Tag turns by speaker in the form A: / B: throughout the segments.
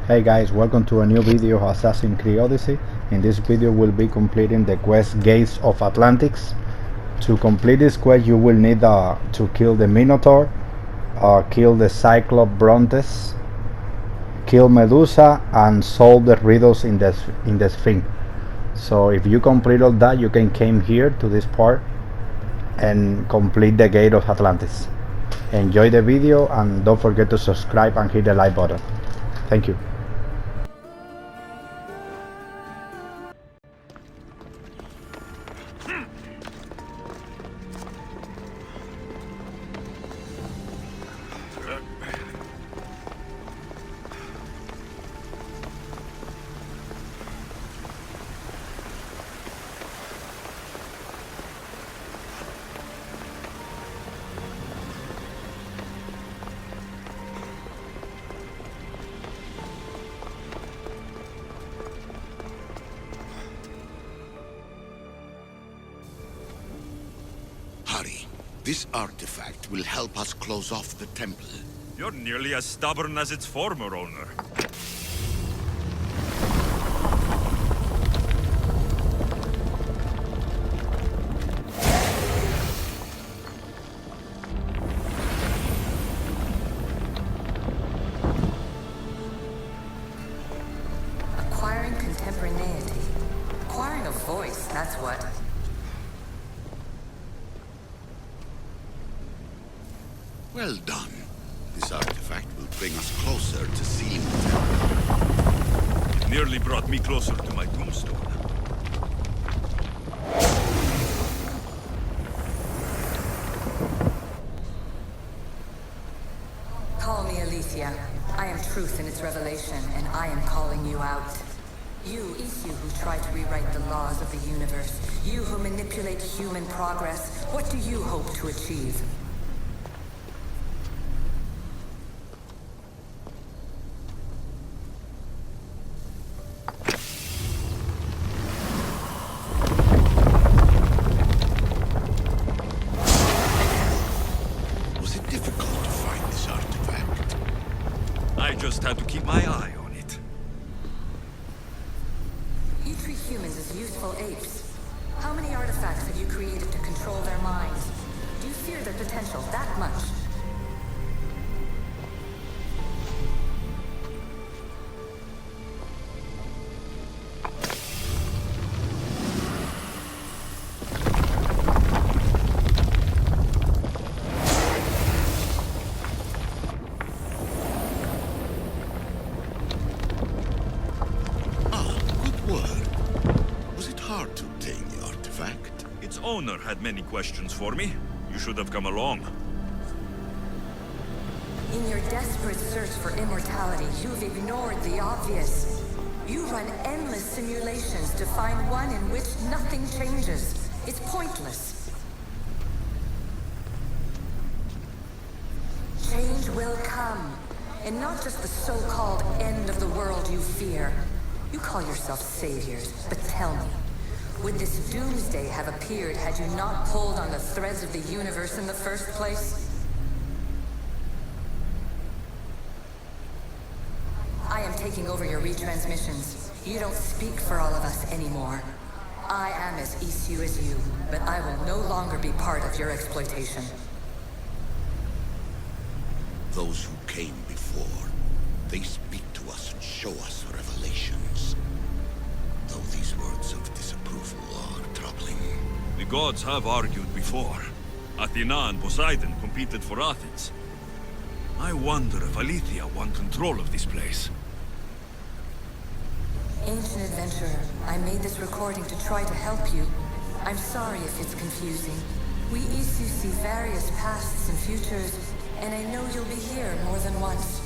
A: Hey guys, welcome to a new video of Assassin's Creed Odyssey. In this video we'll be completing the quest Gates of Atlantis. To complete this quest you will need to kill the Minotaur, kill the Cyclops Brontes, kill Medusa, and solve the riddles in the Sphinx. So if you complete all that, you can come here to this part and complete the Gate of Atlantis. Enjoy the video and don't forget to subscribe and hit the like button. Thank you.
B: This artifact will help us close off the temple.
C: You're nearly as stubborn as its former owner.
D: Acquiring contemporaneity. Acquiring a voice, that's what.
B: Well done. This artifact will bring us closer to sealing the temple.
C: It nearly brought me closer to my tombstone.
D: Call me Alicia. I am truth in its revelation, and I am calling you out. You who try to rewrite the laws of the universe. You who manipulate human progress. What do you hope to achieve?
C: I just had to keep my eye on it.
D: You treat humans as useful apes. How many artifacts have you created to control their minds? Do you fear their potential that much?
C: Its owner had many questions for me. You should have come along.
D: In your desperate search for immortality, you've ignored the obvious. You run endless simulations to find one in which nothing changes. It's pointless. Change will come, and not just the so-called end of the world you fear. You call yourself saviors, but tell me, would this doomsday have appeared had you not pulled on the threads of the universe in the first place? I am taking over your retransmissions. You don't speak for all of us anymore. I am as issue as you, but I will no longer be part of your exploitation.
B: Those who came before, they speak to us and show us revelations. Though these words of disapproval are troubling.
C: The gods have argued before. Athena and Poseidon competed for Athens. I wonder if Aletheia won control of this place.
D: Ancient adventurer, I made this recording to try to help you. I'm sorry if it's confusing. We Isu see various pasts and futures, and I know you'll be here more than once.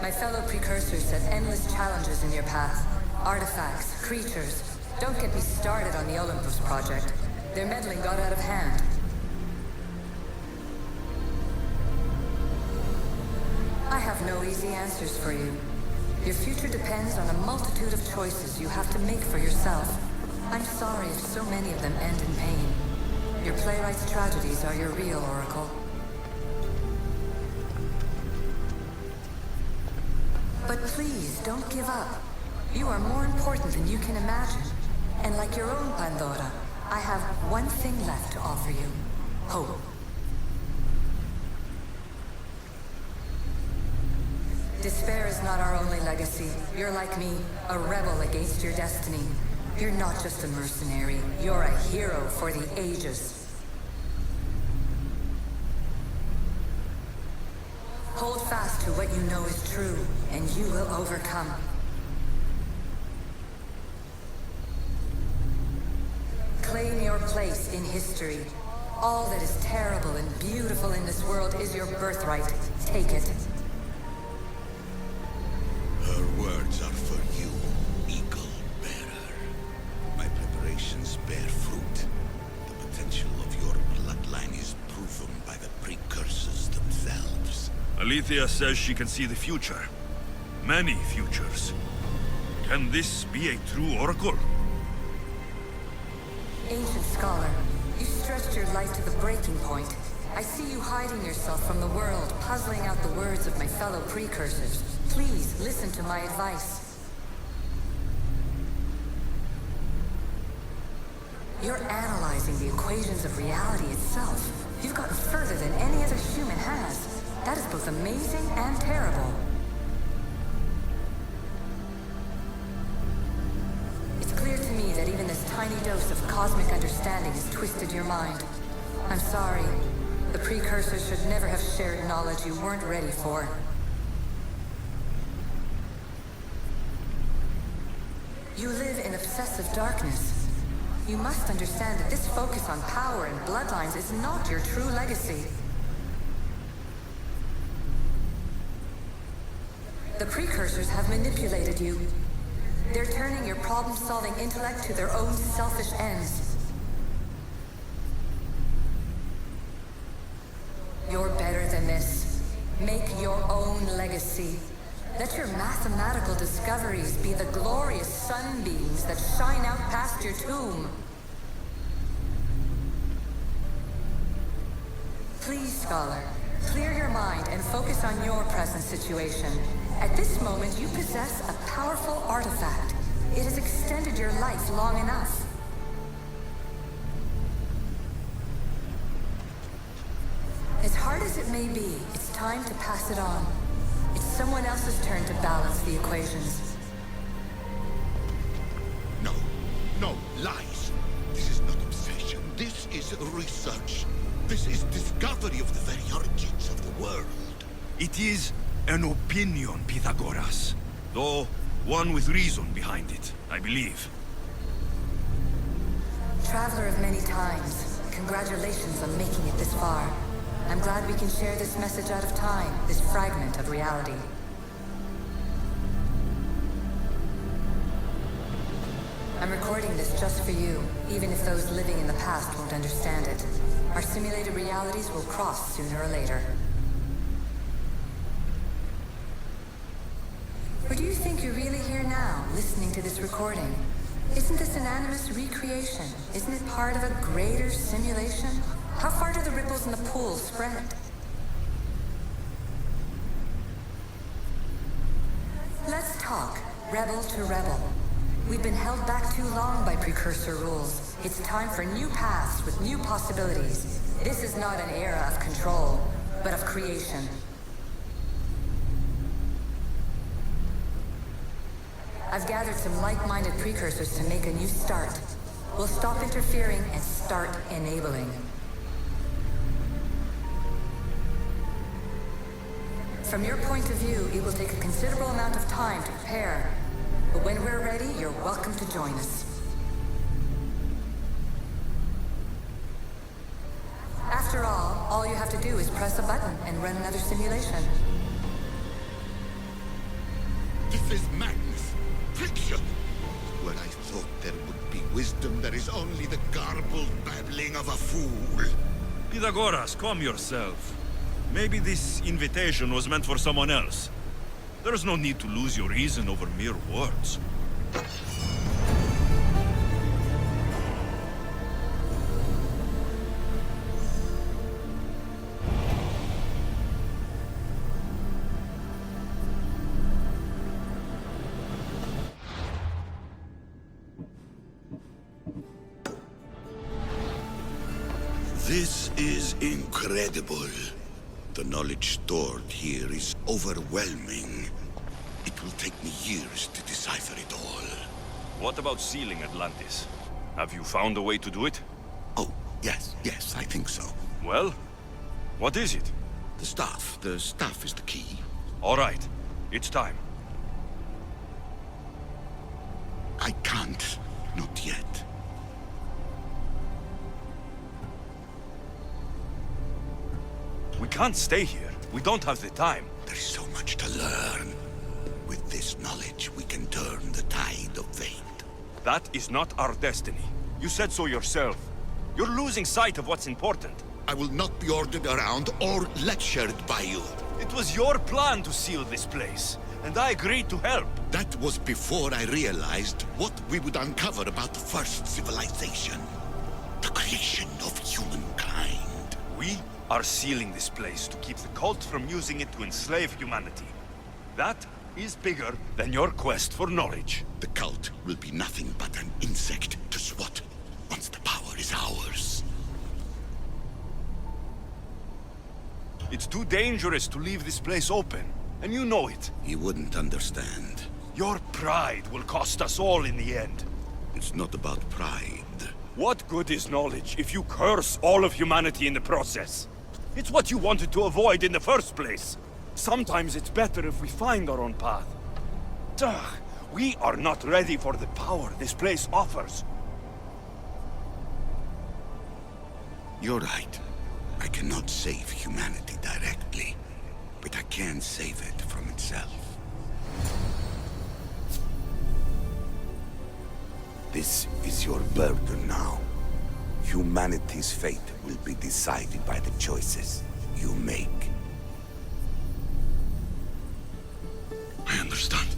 D: My fellow precursors set endless challenges in your path. Artifacts, creatures. Don't get me started on the Olympus project. Their meddling got out of hand. I have no easy answers for you. Your future depends on a multitude of choices you have to make for yourself. I'm sorry if so many of them end in pain. Your playwright's tragedies are your real oracle. please, don't give up. You are more important than you can imagine. And like your own Pandora, I have one thing left to offer you. Hope. Despair is not our only legacy. You're like me, a rebel against your destiny. You're not just a mercenary, you're a hero for the ages. Hold fast to what you know is true, and you will overcome. Claim your place in history. All that is terrible and beautiful in this world is your birthright. Take it.
B: Her words are for you, Eagle Bearer. My preparations bear fruit. The potential of your bloodline is proven by the precursors themselves.
C: Alethea says she can see the future. Many futures. Can this be a true oracle?
D: Ancient scholar, you stretched your life to the breaking point. I see you hiding yourself from the world, puzzling out the words of my fellow precursors. Please, listen to my advice. You're analyzing the equations of reality itself. You've gotten further than any other human has. That is both amazing and terrible. It's clear to me that even this tiny dose of cosmic understanding has twisted your mind. I'm sorry. The precursors should never have shared knowledge you weren't ready for. You live in obsessive darkness. You must understand that this focus on power and bloodlines is not your true legacy. The precursors have manipulated you. They're turning your problem-solving intellect to their own selfish ends. You're better than this. Make your own legacy. Let your mathematical discoveries be the glorious sunbeams that shine out past your tomb. Please, scholar, clear your mind and focus on your present situation. At this moment, you possess a powerful artifact. It has extended your life long enough. As hard as it may be, it's time to pass it on. It's someone else's turn to balance the equations.
B: No, no, lies. This is not obsession. This is research. This is discovery of the very origins of the world.
C: It is an opinion, Pythagoras. Though one with reason behind it, I believe.
D: Traveler of many times, congratulations on making it this far. I'm glad we can share this message out of time, this fragment of reality. I'm recording this just for you, even if those living in the past won't understand it. Our simulated realities will cross sooner or later. Or do you think you're really here now, listening to this recording? Isn't this an animus recreation? Isn't it part of a greater simulation? How far do the ripples in the pool spread? Let's talk, rebel to rebel. We've been held back too long by precursor rules. It's time for new paths with new possibilities. This is not an era of control, but of creation. I've gathered some like-minded precursors to make a new start. We'll stop interfering and start enabling. From your point of view, it will take a considerable amount of time to prepare. But when we're ready, you're welcome to join us. After all you have to do is press a button and run another simulation.
B: This is madness. Fiction. Where I thought there would be wisdom, there is only the garbled babbling of a fool.
C: Pythagoras, calm yourself. Maybe this invitation was meant for someone else. There's no need to lose your reason over mere words.
B: This is incredible. The knowledge stored here is overwhelming. It will take me years to decipher it all.
C: What about sealing Atlantis? Have you found a way to do it?
B: Oh, yes, I think so.
C: Well, what is it?
B: The staff is the key.
C: All right, it's time.
B: I can't, not yet.
C: We can't stay here. We don't have the time.
B: There's so much to learn. With this knowledge, we can turn the tide of fate.
C: That is not our destiny. You said so yourself. You're losing sight of what's important.
B: I will not be ordered around or lectured by you.
C: It was your plan to seal this place, and I agreed to help.
B: That was before I realized what we would uncover about the first civilization. The creation of humankind.
C: We are sealing this place to keep the cult from using it to enslave humanity. That is bigger than your quest for knowledge.
B: The cult will be nothing but an insect to swat once the power is ours.
C: It's too dangerous to leave this place open, and you know it.
B: He wouldn't understand.
C: Your pride will cost us all in the end.
B: It's not about pride.
C: What good is knowledge if you curse all of humanity in the process? It's what you wanted to avoid in the first place. Sometimes it's better if we find our own path. Ugh, we are not ready for the power this place offers.
B: You're right. I cannot save humanity directly, but I can save it from itself. This is your burden now. Humanity's fate will be decided by the choices you make. I understand.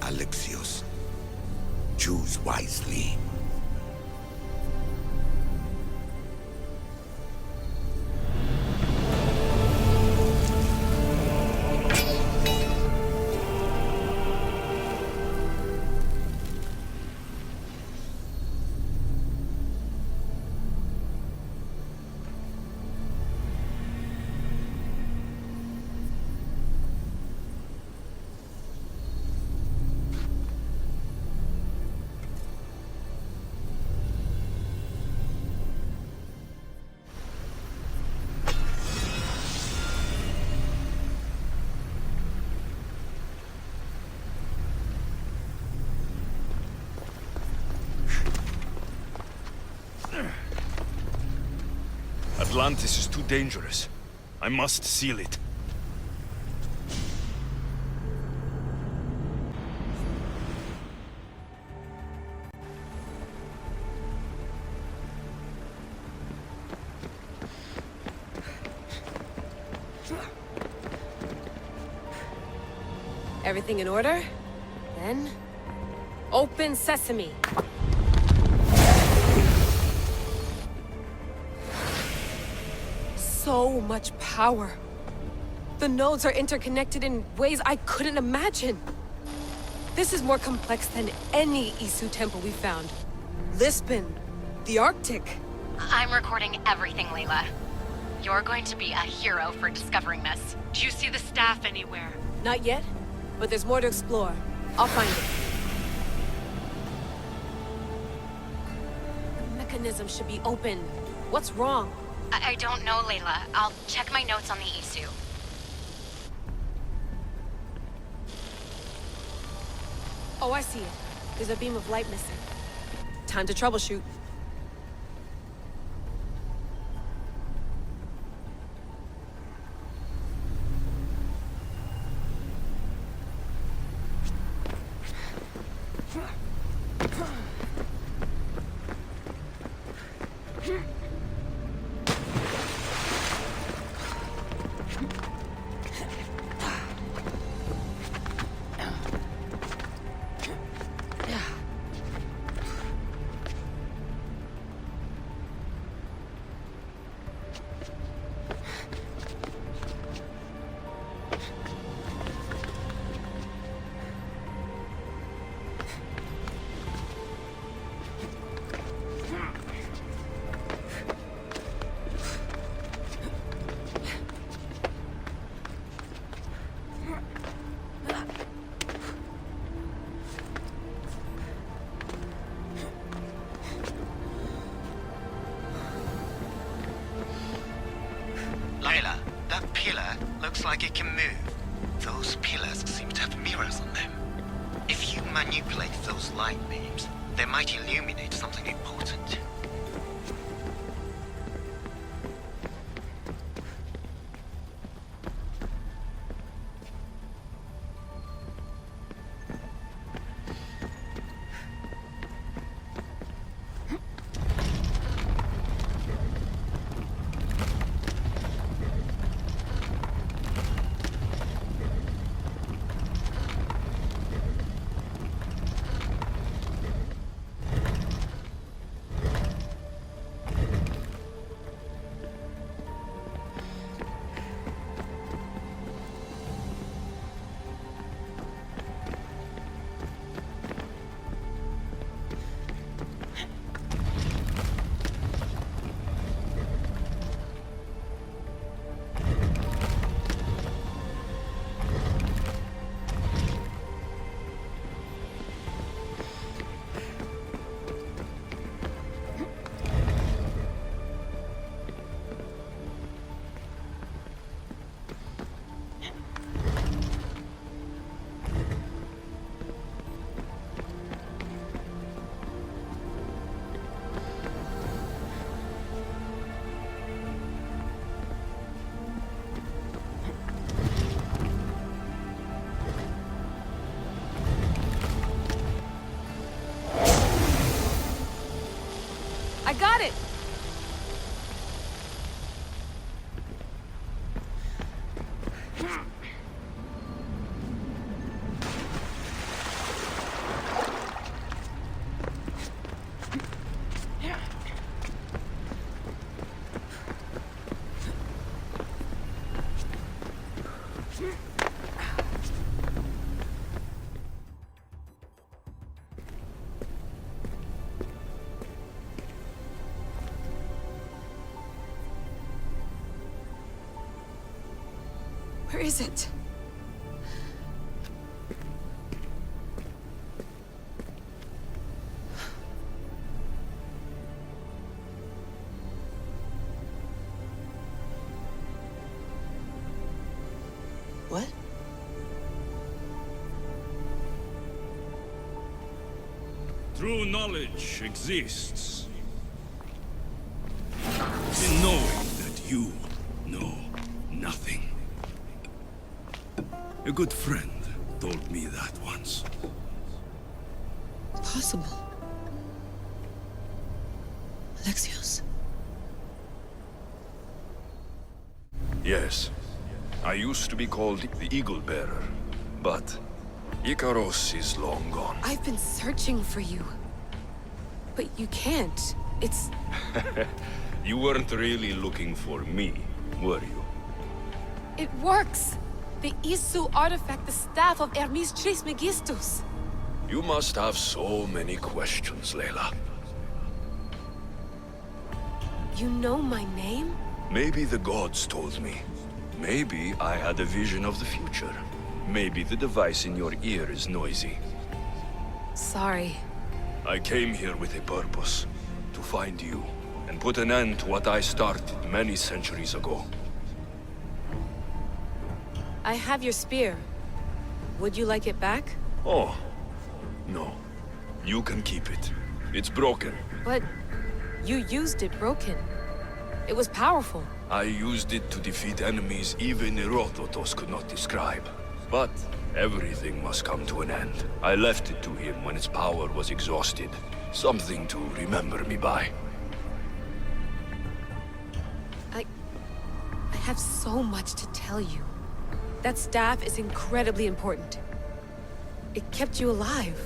B: Alexios, choose wisely.
C: Atlantis is too dangerous. I must seal it.
E: Everything in order? Then... open sesame! So much power. The nodes are interconnected in ways I couldn't imagine. This is more complex than any Isu temple we found. Lisbon, the Arctic.
F: I'm recording everything, Layla. You're going to be a hero for discovering this. Do you see the staff anywhere?
E: Not yet, but there's more to explore. I'll find it. The mechanism should be open. What's wrong?
F: I don't know, Layla. I'll check my notes on the Isu.
E: Oh, I see it. There's a beam of light missing. Time to troubleshoot.
G: Layla, that pillar looks like it can move. Those pillars seem to have mirrors on them. If you manipulate those light beams, they might illuminate something important.
E: I got it! Where is it? What?
C: True knowledge exists in knowing that you know nothing. A good friend told me that once.
E: Possible. Alexios?
C: Yes. I used to be called the Eagle Bearer, but Icaros is long gone.
E: I've been searching for you. But you can't. It's...
C: You weren't really looking for me, were you?
E: It works! The Isu artifact, the staff of Hermes Trismegistus.
C: You must have so many questions, Layla.
E: You know my name?
C: Maybe the gods told me. Maybe I had a vision of the future. Maybe the device in your ear is noisy.
E: Sorry.
C: I came here with a purpose. To find you, and put an end to what I started many centuries ago.
E: I have your spear. Would you like it back?
C: Oh, no. You can keep it. It's broken.
E: But you used it broken. It was powerful.
C: I used it to defeat enemies even Herodotus could not describe. But everything must come to an end. I left it to him when its power was exhausted. Something to remember me by.
E: I have so much to tell you. That staff is incredibly important. It kept you alive.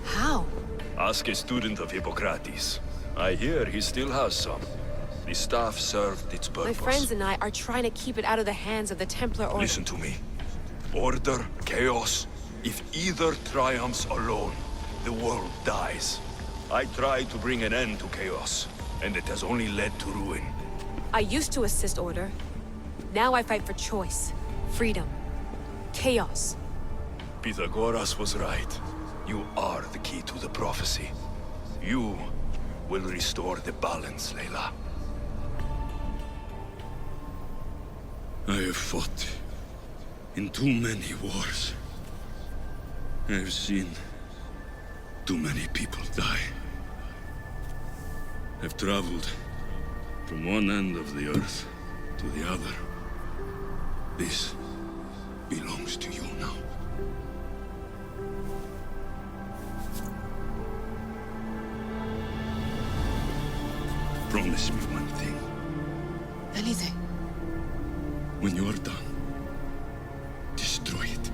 E: How?
C: Ask a student of Hippocrates. I hear he still has some. The staff served its purpose.
E: My friends and I are trying to keep it out of the hands of the Templar Order.
C: Listen to me. Order, chaos. If either triumphs alone, the world dies. I tried to bring an end to chaos, and it has only led to ruin.
E: I used to assist Order. Now I fight for choice, freedom, chaos.
C: Pythagoras was right. You are the key to the prophecy. You will restore the balance, Layla. I have fought in too many wars. I have seen too many people die. I've traveled from one end of the earth to the other. This belongs to you now. Promise me one thing.
E: Anything.
C: When you are done, destroy it.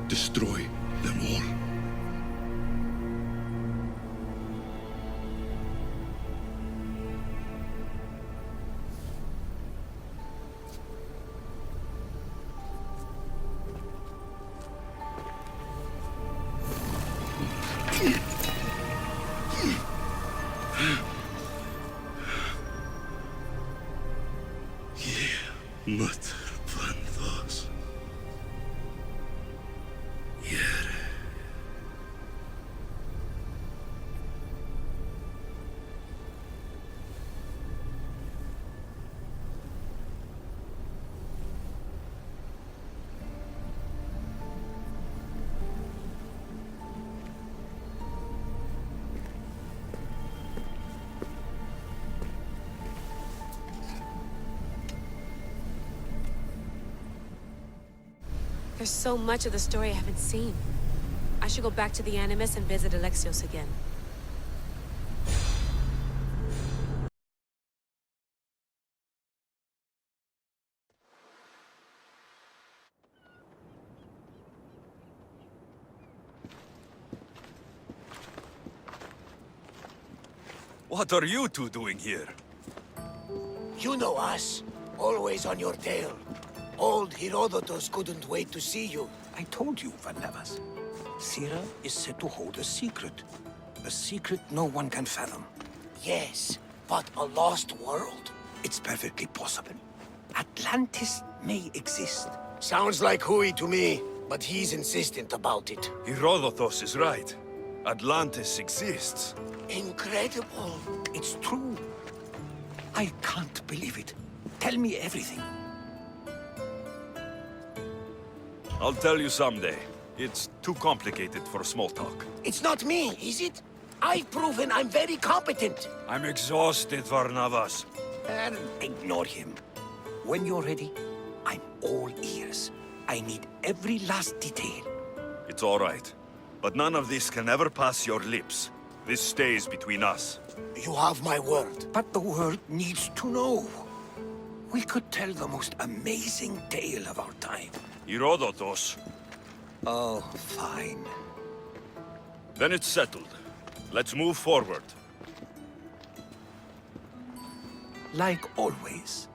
C: Destroy them all. Mother Panthos. Yere.
E: There's so much of the story I haven't seen. I should go back to the Animus and visit Alexios again.
C: What are you two doing here?
H: You know us. Always on your tail. Old Herodotus couldn't wait to see you.
I: I told you, Varnavas. Sira is said to hold a secret. A secret no one can fathom.
H: Yes, but a lost world?
I: It's perfectly possible. Atlantis may exist.
H: Sounds like Hui to me, but he's insistent about it.
C: Herodotus is right. Atlantis exists.
H: Incredible.
I: It's true. I can't believe it. Tell me everything.
C: I'll tell you someday. It's too complicated for small talk.
H: It's not me, is it? I've proven I'm very competent.
C: I'm exhausted, Varnavas.
I: And ignore him. When you're ready, I'm all ears. I need every last detail.
C: It's all right. But none of this can ever pass your lips. This stays between us.
H: You have my word.
I: But the world needs to know. We could tell the most amazing tale of our time.
C: Herodotus.
I: Oh, fine.
C: Then it's settled. Let's move forward.
I: Like always.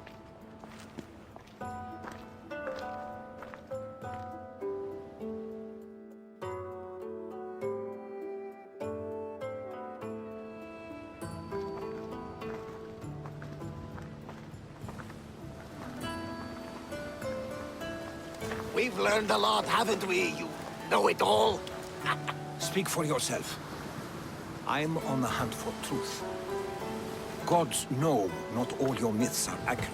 H: We've learned a lot, haven't we, you know-it-all?
I: Speak for yourself. I'm on the hunt for truth. Gods know not all your myths are accurate.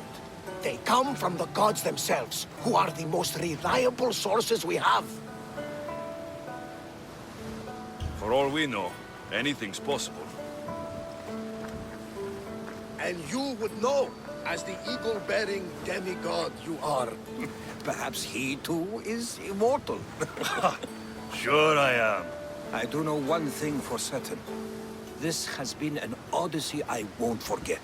H: They come from the gods themselves, who are the most reliable sources we have.
C: For all we know, anything's possible.
H: And you would know, as the eagle-bearing demigod you are.
I: Perhaps he too is immortal.
C: Sure I am.
I: I do know one thing for certain. This has been an Odyssey I won't forget.